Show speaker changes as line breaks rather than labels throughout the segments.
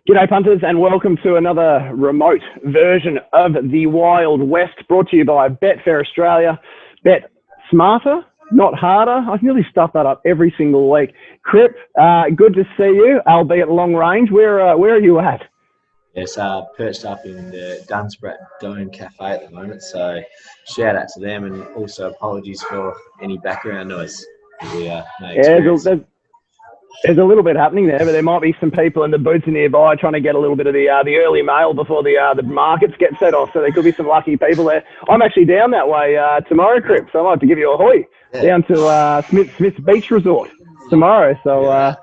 G'day punters and welcome to another remote version of the Wild West, brought to you by Betfair Australia. Bet smarter, not harder. I can really stuff that up every single week. Crip, good to see you, albeit long range. Where are you at?
Yes, perched up in the Dunsborough Dome Cafe at the moment, so shout out to them, and also apologies for any background noise.
There's a little bit happening there, but there might be some people in the booths nearby trying to get a little bit of the early mail before the markets get set off. So there could be some lucky people there. I'm actually down that way tomorrow, Crip, so I might have to give you a hoy down to Smith's Beach Resort tomorrow. So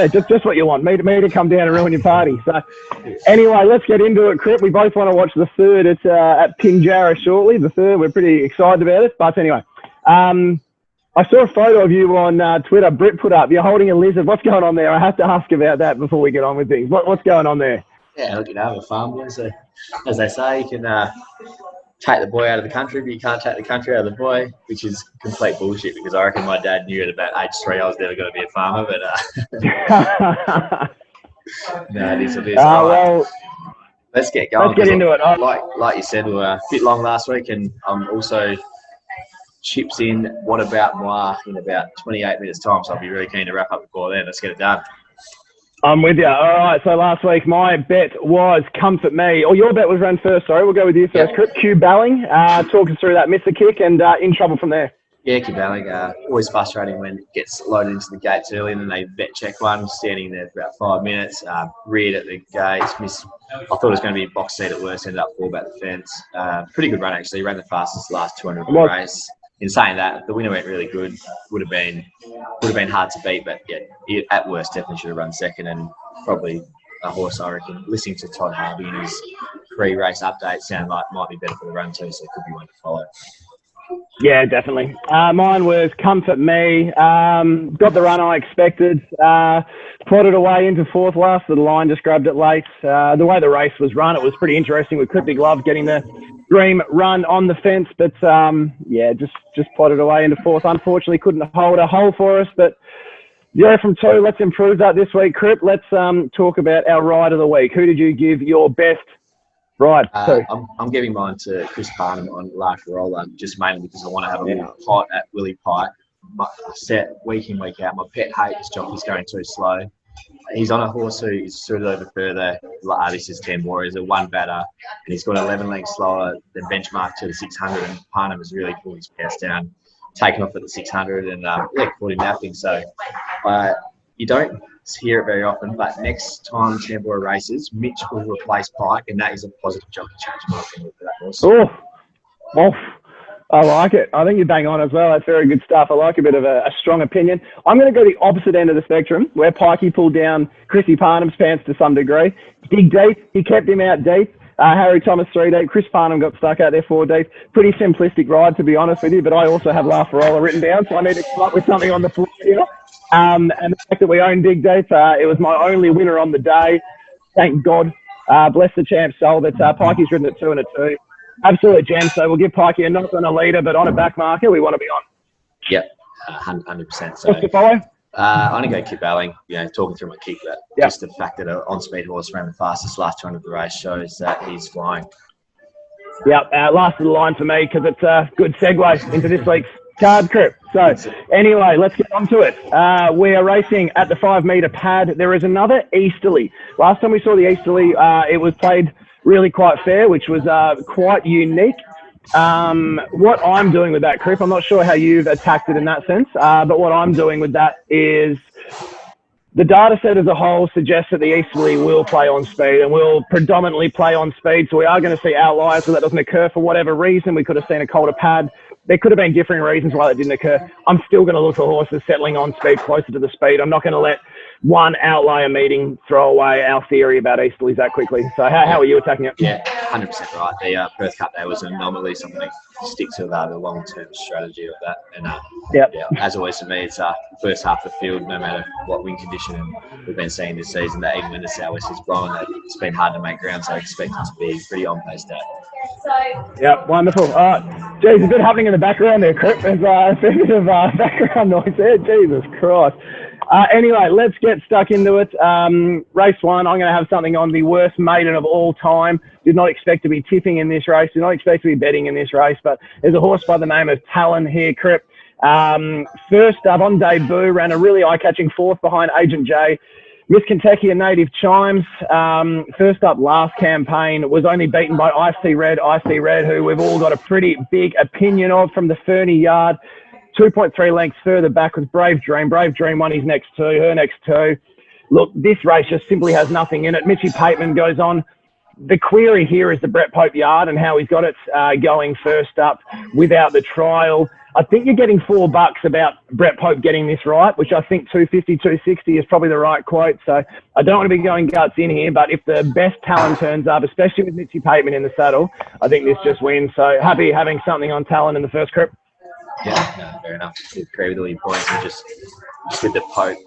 just what you want, me to come down and ruin your party. So anyway, let's get into it, Crip. We both want to watch the third at Pinjarra shortly. The third, we're pretty excited about it. But anyway, I saw a photo of you on Twitter. Britt put up. You're holding a lizard. What's going on there? I have to ask about that before we get on with things. What's going on there?
Yeah, look, I'm a farmer. So, as they say, you can take the boy out of the country, but you can't take the country out of the boy, which is complete bullshit, because I reckon my dad knew at about age 3 I was never going to be a farmer. But no, it is.
Well,
let's get going.
Let's get into it.
Like you said, we were a bit long last week, and I'm also chips in What About Moi in about 28 minutes time, so I'll be really keen to wrap up before then. Let's get it done.
I'm with you. All right, so last week my bet was Comfort Me. Or your bet was run first, sorry. We'll go with you first. Yep. Q Balling, talk us through that, missed the kick and in trouble from there.
Yeah, Q Balling, always frustrating when it gets loaded into the gates early and then they bet check one, standing there for about 5 minutes, reared at the gates, missed. I thought it was going to be a box seat at worst, ended up 4 back the fence. Pretty good run, actually. He ran the fastest last 200 of the race. In saying that, the winner went really good. Would have been hard to beat, but yeah, at worst definitely should have run second, and probably a horse, I reckon. Listening to Todd Harvey in his pre-race update sounded like might be better for the run too, so it could be one to follow.
Yeah, definitely. Mine was Comfort Me. Got the run I expected. Plotted away into fourth last. The line just grabbed it late. The way the race was run, it was pretty interesting with Cryptic Love getting the dream run on the fence, but just plotted away into fourth. Unfortunately, couldn't hold a hole for us, but 0 from 2. Let's improve that this week, Crip. Let's talk about our ride of the week. Who did you give your best ride to?
I'm giving mine to Chris Parnham on La Farola, just mainly because I want to have a little pot at Willie Pike. Set week in, week out. My pet hate is jockeys going too slow. He's on a horse who is suited over further. This is 10 Warriors, a one batter, and he's got 11 lengths slower than benchmark to the 600. And Parnham has really pulled his pace down, taken off at the 600, and caught him napping. So you don't hear it very often, but next time Tambour races, Mitch will replace Pike, and that is a positive jockey change in my opinion for that horse.
Oh, I like it. I think you bang on as well. That's very good stuff. I like a bit of a strong opinion. I'm going to go the opposite end of the spectrum, where Pikey pulled down Chrissy Parnham's pants to some degree. Dig deep. He kept him out deep. Harry Thomas 3 deep. Chris Parnham got stuck out there 4 deep. Pretty simplistic ride, to be honest with you, but I also have La Farola written down, so I need to come up with something on the floor here. And the fact that we own Dig Deep, it was my only winner on the day. Thank God. Bless the champ's soul that Pikey's ridden at 2 and a 2. Absolute gem. So we'll give Pikey a knock on a leader, but on a back marker, we want to be on.
Yep, 100%. So
what's the follow?
I'm going to go Kip Balling. Talking through my kick, but just the fact that an on-speed horse ran the fastest last 200 of the race shows that he's flying.
Yep, last of the line for me, because it's a good segue into this week's card, Crip. So anyway, let's get on to it. We are racing at the 5 metre pad. There is another Easterly. Last time we saw the Easterly, it was played really quite fair, which was quite unique. What I'm doing with that, Crip, I'm not sure how you've attacked it in that sense, but what I'm doing with that is the data set as a whole suggests that the Easterly will play on speed and will predominantly play on speed. So we are going to see outliers where that doesn't occur for whatever reason. We could have seen a colder pad. There could have been different reasons why that didn't occur. I'm still going to look for horses settling on speed closer to the speed. I'm not going to let one outlier meeting throw away our theory about Easterlies that quickly. So how are you attacking it?
Yeah, 100% right. The Perth Cup Day was an anomaly, something to stick to the long-term strategy of that. And as always for me, it's first half of the field, no matter what wind condition. And we've been seeing this season that even when the southwest is blowing, that it's been hard to make ground, so I expect it to be pretty on-pace day.
Yeah, wonderful. Geez, a bit happening in the background there, Crip. There's a fair bit of background noise there. Jesus Christ. Anyway, let's get stuck into it. Race 1, I'm going to have something on the worst maiden of all time. Did not expect to be tipping in this race. Did not expect to be betting in this race, but there's a horse by the name of Talon here, Crip. First up on debut, ran a really eye-catching 4th behind Agent J. Miss Kentucky and Native Chimes. First up last campaign, was only beaten by Icy Red, who we've all got a pretty big opinion of from the Fernie yard. 2.3 lengths further back was Brave Dream. Brave Dream won his next 2, her next 2. Look, this race just simply has nothing in it. Mitchy Pateman goes on. The query here is the Brett Pope yard and how he's got it going first up without the trial. I think you're getting $4 about Brett Pope getting this right, which I think 250, 260 is probably the right quote. So I don't want to be going guts in here, but if the best talent turns up, especially with Mitchy Pateman in the saddle, I think this just wins. So happy having something on Talon in the first Crip.
Yeah, no, fair enough. I agree with all your points. And just with the Pope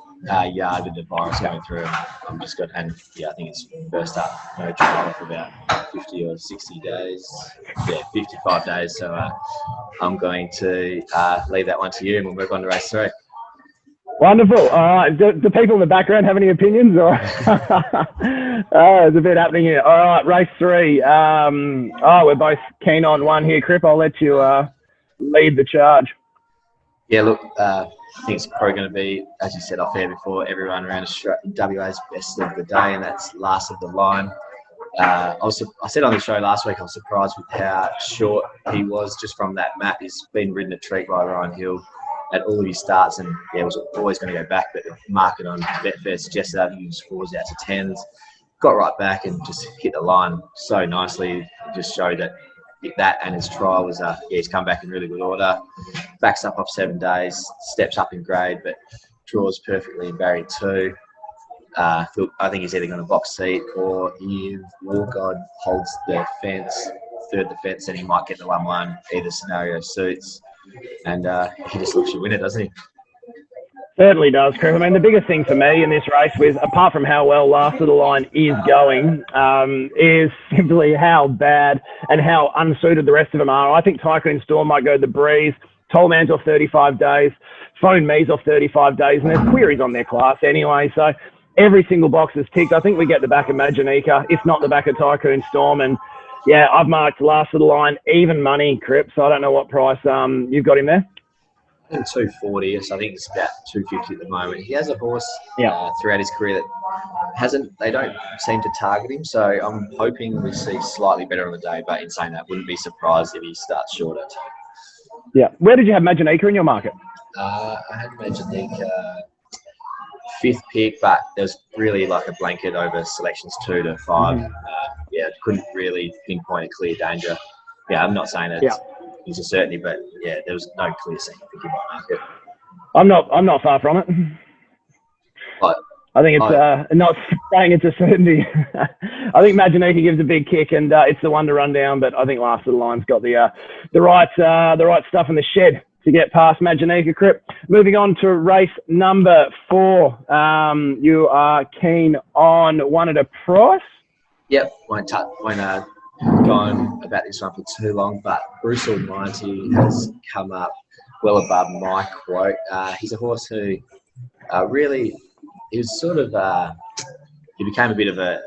yard with the virus going through, I'm just got, and yeah, I think it's first up, no trial for about 50 or 60 days. Yeah, 55 days. So I'm going to leave that one to you, and we'll move on to race 3.
Wonderful. All right. Do people in the background have any opinions? Or there's a bit happening here. All right, race 3. We're both keen on one here, Crip. I'll let you lead the charge.
Yeah, look, I think it's probably going to be, as you said off air before, everyone around WA's best of the day, and that's last of the line. I said on the show last week, I was surprised with how short he was just from that map. He's been ridden a treat by Ryan Hill at all of his starts, and yeah, was always going to go back, but the market on Betfair suggested that he was 4s out to 10s. Got right back and just hit the line so nicely. It just showed that and his trial was, he's come back in really good order. Backs up off 7 days, steps up in grade, but draws perfectly in barrier 2. I think he's either going to box seat, or if War God holds the fence, third the fence, then he might get the 1-1. Either scenario suits. And he just looks you win it, doesn't he?
Certainly does, Chris. I mean, the biggest thing for me in this race, with apart from how well Last of the Line is going, is simply how bad and how unsuited the rest of them are. I think Tycoon Storm might go the breeze. Tollman's off 35 days. Phone Me's off 35 days. And there's queries on their class anyway. So every single box is ticked. I think we get the back of Maginica, if not the back of Tycoon Storm. And yeah, I've marked Last of the Line even money, Crip. So I don't know what price you've got him there.
I think 240, so I think it's about 250 at the moment. He has a horse throughout his career that they don't seem to target him, so I'm hoping we see slightly better on the day, but in saying that, wouldn't be surprised if he starts shorter.
Yeah. Where did you have Maginica in your market?
I had Maginica 5th pick, but there's really like a blanket over selections 2 to 5. Couldn't really pinpoint a clear danger. Yeah, I'm not saying that it's a certainty, but yeah, there was no clear second pick in my market.
I'm not far from it.
But
I think it's not saying it's a certainty. I think Maginica gives a big kick, and it's the one to run down. But I think Last of the Line's got the right stuff in the shed to get past Maginica, Crip. Moving on to race number 4. You are keen on one at a price.
Yep, won't go on about this one for too long, but Bruce Almighty has come up well above my quote. He's a horse who really, he was sort of, he became a bit of a,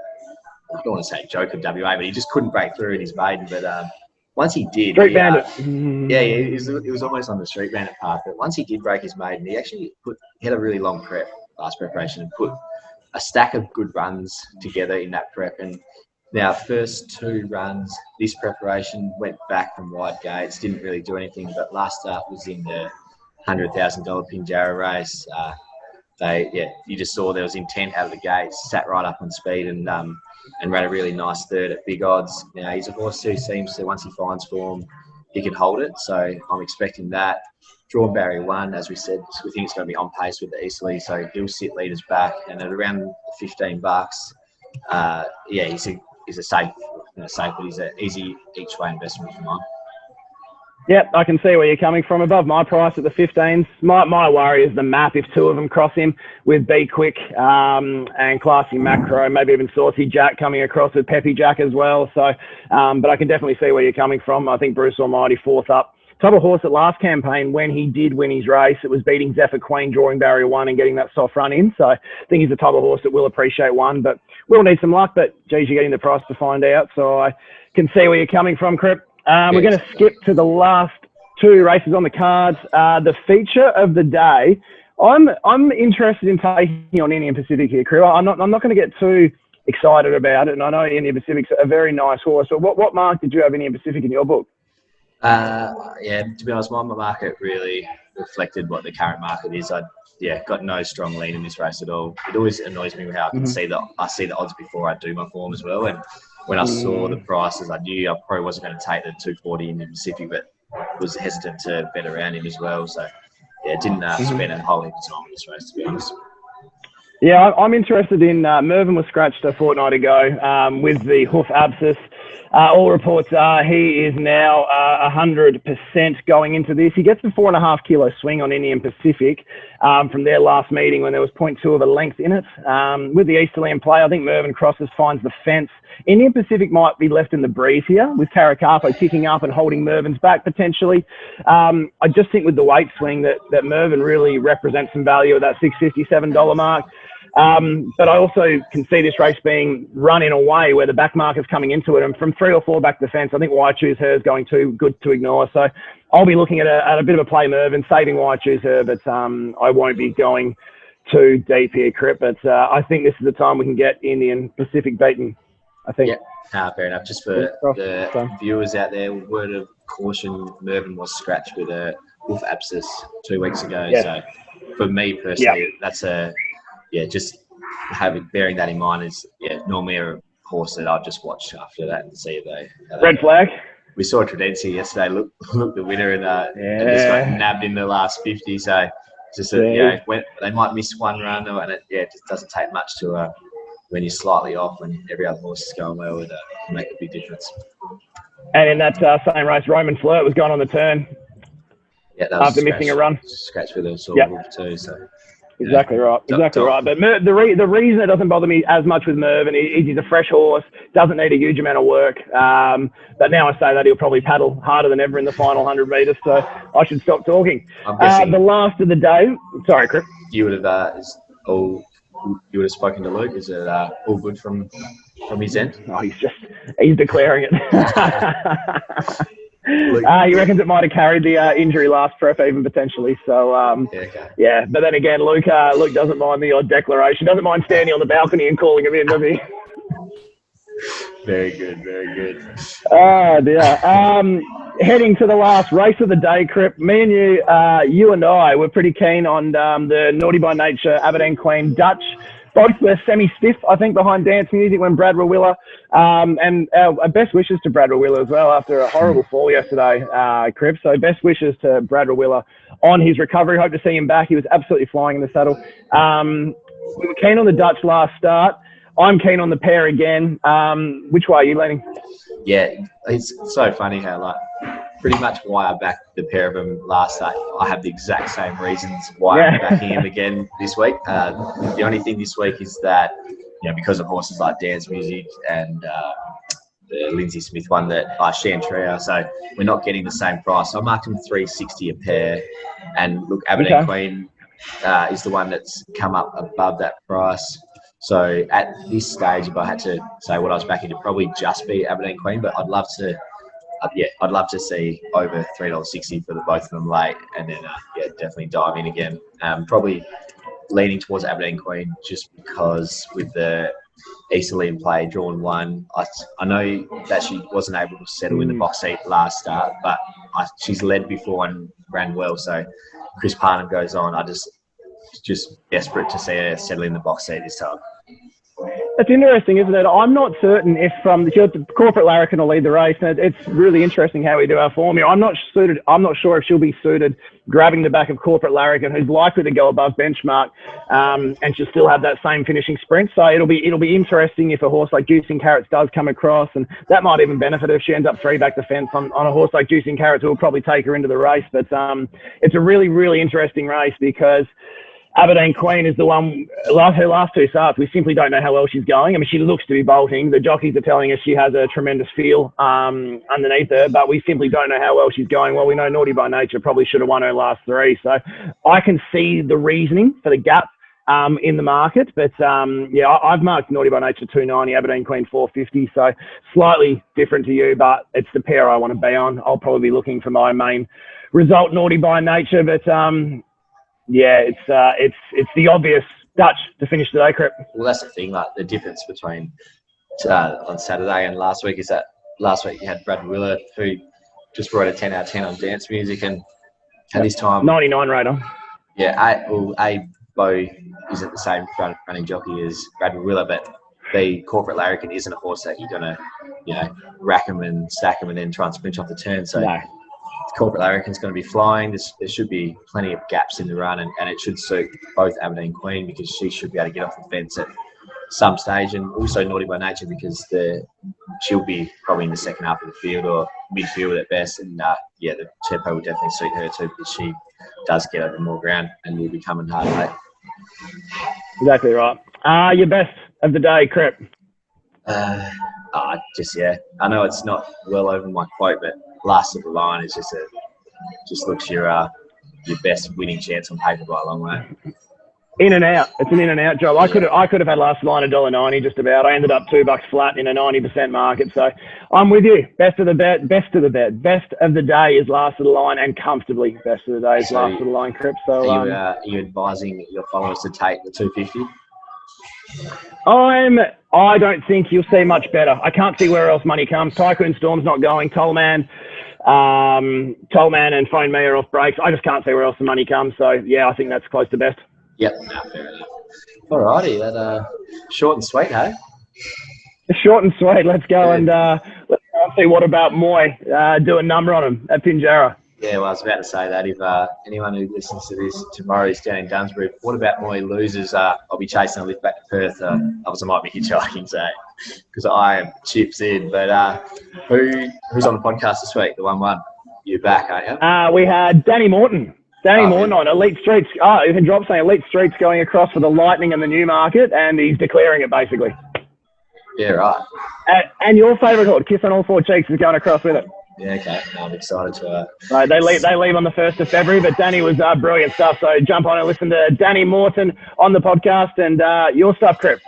I don't want to say joke of WA, but he just couldn't break through in his maiden. But once he did,
Street Bandit.
It was almost on the Street Bandit path. But once he did break his maiden, he actually had a really long last preparation, and put a stack of good runs together in that prep. And now, first 2 runs, this preparation went back from wide gates, didn't really do anything, but last start was in the $100,000 Pinjarra race. You just saw there was intent out of the gates, sat right up on speed, and ran a really nice third at big odds. Now, he's a horse who seems to, once he finds form, he can hold it, so I'm expecting that. Drawn barrier 1, as we said, we think it's going to be on pace with the Easterly, so he'll sit leaders back, and at around $15, he's a safe, but he's an easy each way investment for mine.
Yep, I can see where you're coming from. Above my price at the 15s. My worry is the map. If 2 of them cross him with Be Quick and Classy Macro, maybe even Saucy Jack coming across with Peppy Jack as well. So, but I can definitely see where you're coming from. I think Bruce Almighty 4th up type of horse that last campaign, when he did win his race, it was beating Zephyr Queen, drawing barrier 1 and getting that soft run in. So I think he's the type of horse that will appreciate 1, but we'll need some luck. But geez, you're getting the price to find out. So I can see where you're coming from, Crip. We're going to skip to the last 2 races on the cards. The feature of the day, I'm interested in taking on Indian Pacific here, Crip. I'm not going to get too excited about it, and I know Indian Pacific's a very nice horse. But what mark did you have Indian Pacific in your book?
Yeah, to be honest, my market really reflected what the current market is. I got no strong lean in this race at all. It always annoys me how I can see the odds before I do my form as well. And when I saw the prices, I knew I probably wasn't going to take the 240 Indian Pacific, but was hesitant to bet around him as well. So yeah, didn't spend a whole heap of time on this race, to be honest.
Yeah, I'm interested in Mervyn was scratched a fortnight ago with the hoof abscess. All reports are he is now 100% going into this. He gets a 4.5 kilo swing on Indian Pacific from their last meeting when there was 0.2 of a length in it. With the easterly in play, I think Mervyn crosses, finds the fence. Indian Pacific might be left in the breeze here with Caracapo kicking up and holding Mervyn's back potentially. I just think with the weight swing that Mervyn really represents some value at that $657 mark. But I also can see this race being run in a way where the back marker's coming into it, and from 3 or 4 back the fence, I think Why Choose Her is going too good to ignore. So I'll be looking at a bit of a play Mervyn, saving Why Choose Her, but I won't be going too deep here, Crip. But I think this is the time we can get Indian Pacific beaten, I think.
Yeah, fair enough. Just for the viewers out there, word of caution, Mervyn was scratched with a hoof abscess 2 weeks ago. Yes. So for me personally, that's just bearing that in mind is normally a horse that I'll just watch after that and see if they
red flag.
We saw Tredency yesterday look the winner and just got nabbed in the last 50. So just they might miss one run, and it just doesn't take much to when you're slightly off when every other horse is going well, it can make a big difference.
And in that same race, Roman Flirt was gone on the turn.
Yeah, that was
after missing a run.
Scratch with a sort of hoof too. So.
Exactly right. Exactly right. But the reason it doesn't bother me as much with Mervyn is he's a fresh horse, doesn't need a huge amount of work. But now I say that he'll probably paddle harder than ever in the final 100 metres. So I should stop talking. The last of the day. Sorry, Chris.
You would have spoken to Luke. Is it all good from his end?
Oh, he's declaring it. He reckons it might have carried the injury last prep even potentially. So, But then again, Luke doesn't mind the odd declaration. Doesn't mind standing on the balcony and calling him in, does he?
Very good, very good.
Oh, dear. Heading to the last race of the day, Crip, me and you and I were pretty keen on the Naughty by Nature Aberdeen Queen Dutch. Both were semi-stiff, I think, behind dance music when Brad Rawiller, and our best wishes to Brad Rawiller as well after a horrible fall yesterday, Crip. So best wishes to Brad Rawiller on his recovery. Hope to see him back. He was absolutely flying in the saddle. We were keen on the Dutch last start. I'm keen on the pair again. Which way are you leaning?
Yeah, it's so funny how pretty much why I backed the pair of them last start. I have the exact same reasons why I'm backing him again this week. The only thing this week is that, because of horses like Dance Music and the Lindsay Smith one that Chantria, so we're not getting the same price. So I marked them $360 a pair. And look, Aberdeen Queen is the one that's come up above that price. So at this stage, if I had to say what I was backing, it'd probably just be Aberdeen Queen, but I'd love to see over $3.60 for the both of them late, and then definitely dive in again. Probably leaning towards Aberdeen Queen just because with the Easterly in play, drawn 1. I know that she wasn't able to settle in the box seat last start, but she's led before and ran well. So Chris Parnham goes on. I just desperate to see her settle in the box seat this time.
That's interesting, isn't it? I'm not certain if the corporate larrikin will lead the race. And it's really interesting how we do our form here. I'm not sure if she'll be suited grabbing the back of corporate larrikin, who's likely to go above benchmark, and she'll still have that same finishing sprint. So it'll be interesting if a horse like Juicing Carrots does come across, and that might even benefit her if she ends up 3 back the fence on a horse like Juicing Carrots, who will probably take her into the race. But it's a really, really interesting race because Aberdeen Queen is the one, her last two starts, we simply don't know how well she's going. I mean, she looks to be bolting. The jockeys are telling us she has a tremendous feel underneath her, but we simply don't know how well she's going. Well, we know Naughty by Nature probably should have won her last three. So I can see the reasoning for the gap in the market. But, yeah, I've marked Naughty by Nature 290, Aberdeen Queen 450. So slightly different to you, but it's the pair I want to be on. I'll probably be looking for my main result, Naughty by Nature. But, yeah, it's the obvious Dutch to finish today, Crip.
Well, that's the thing. Like the difference between on Saturday and last week is that last week you had Brad Willer, who just brought a 10 out of 10 on dance music, and at this time
99 radar.
Yeah, Bo isn't the same front running jockey as Brad Willer, but B, Corporate Larrikin isn't a horse that you're gonna, rack him and stack him and then try and splinch off the turn. So.
No.
Corporate Larrikin's going to be flying. There should be plenty of gaps in the run, and it should suit both Aberdeen Queen because she should be able to get off the fence at some stage, and also Naughty by Nature because she'll be probably in the second half of the field or midfield at best, and the tempo will definitely suit her too because she does get over more ground and will be coming hard late.
Exactly right. Your best of the day, Crip?
I know it's not well over my quote, but last of the line is just looks your best winning chance on paper by a long way.
In and out. It's an in and out job. Yeah. I could have had last line $1.90 just about. I ended up $2 flat in a 90% market. So I'm with you. Best of the day is last of the line, and comfortably best of the day is last of the line, Crip. So
are you advising your followers to take the 250?
I don't think you'll see much better. I can't see where else money comes. Tycoon Storm's not going. Tollman and Phone Me are off breaks. I just can't see where else the money comes. So yeah, I think that's close to best.
Yep, fair enough. Alrighty, that short and sweet, hey?
Short and sweet. Let's go and let's go and see what about Moy. Do a number on him at Pinjarra.
Yeah, well, I was about to say that if anyone who listens to this tomorrow is down in Dunsbury, what about Moy loses? I'll be chasing a lift back to Perth. Otherwise, I might be hitchhiking, so because I am chips in. But who's on the podcast this week? The 1-1. You're back, aren't you?
We had Danny Morton. Morton on Elite Streets. You can drop saying Elite Streets going across for the Lightning and the Newmarket, and he's declaring it basically.
Yeah, right.
And your favourite horse, Kiss on All Four Cheeks, is going across with it.
Yeah, okay. No, I'm excited to.
They leave on the 1st of February, but Danny was brilliant stuff. So jump on and listen to Danny Morton on the podcast and your stuff, Crip.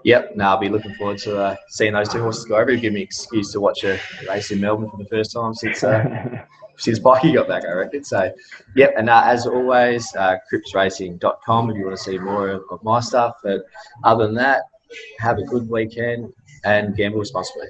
Yep. No, I'll be looking forward to seeing those two horses go over. Give me an excuse to watch a race in Melbourne for the first time since Pikey got back, I reckon. So, yep. And as always, cripsracing.com if you want to see more of my stuff. But other than that, have a good weekend and gamble responsibly.